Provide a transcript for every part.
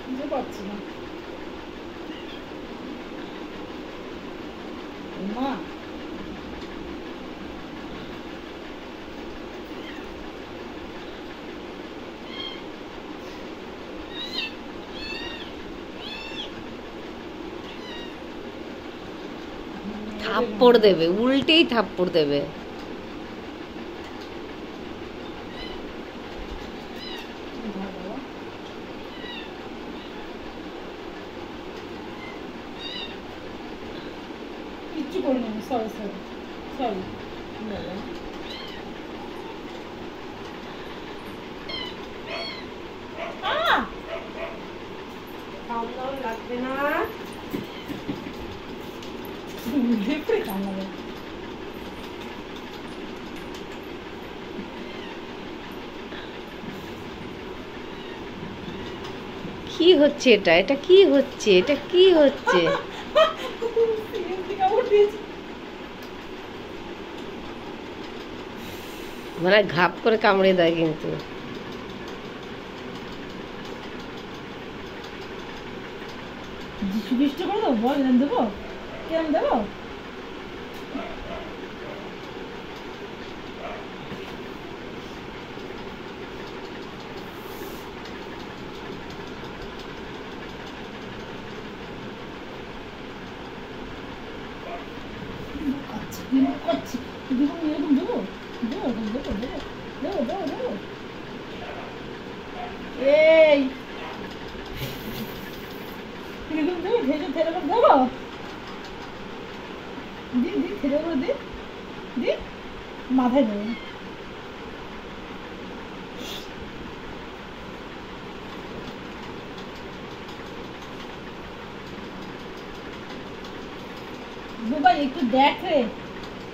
বুঝতে পারছি না মা। থাপ্পড় দেবে, উল্টেই থাপ্পড় দেবে। কিচ্ছু করি না, সরি সরি সরি। লাগবে না, কামড়াবে। কি হচ্ছে এটা? এটা কি হচ্ছে? এটা কি হচ্ছে? মানে ঘাপ করে কামড়ে দেয় কিন্তু। যিশু খ্রিস্ট করে দেবো, বল এরম দেবো, কিরম দেবো? এই এরকম দেবো, ভেজে এরকম দেবো, দি দি থেরে করে দি দি মাথায় দেবো। বাবা একটু দেখ রে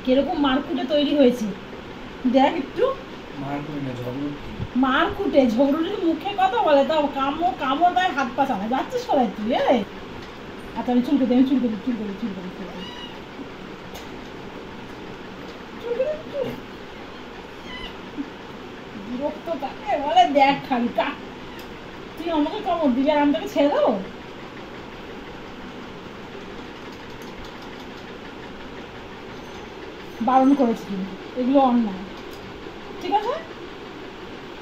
কিরকম মারকুটে তৈরি হয়েছে, দেখ একটু। মারকুটে ঝগড়ুটির মুখে কথা বলে তো কামড় দেয়, হাত পা চালায়, যাচ্ছিস সবাই তুই রে। আচ্ছা আমি চুল করি, চুল করি, চুল করি, চুল করি, চুল করি, বিরক্ত কাকে বলে দেখ খালি কাক। তুই আমাকে কামড় দিবি আর আমি তোকে ছেড়ে দেবো? বারণ করেছি এগুলো অন্যায়, ঠিক আছে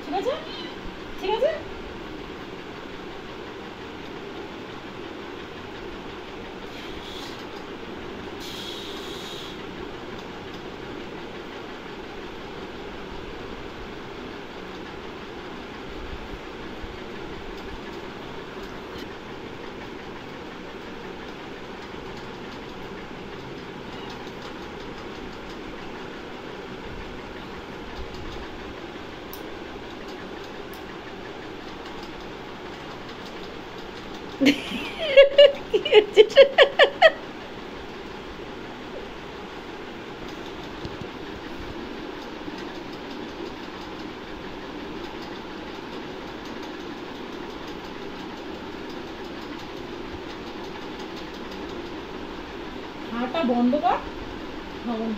ঠিক আছে ঠিক আছে। কি হচ্ছে? হাঁটা বন্ধ কর, হ্যাঁ বন্ধ।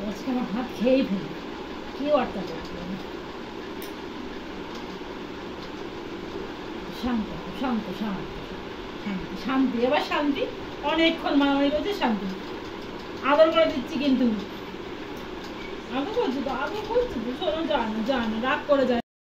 আজকে আমার হাত খেয়েই ফেলি, কেউ আটকাতে পারবে না। শান্ত শান্ত শান্ত শান্তি শান্তি, এবার শান্তি। অনেকক্ষণ মারামারি করছে, শান্তি। আদর করে দিচ্ছি কিন্তু, আদর করছি তো, আদর করছি তো, শোনো যায় না, যায় না, রাগ করে যায়।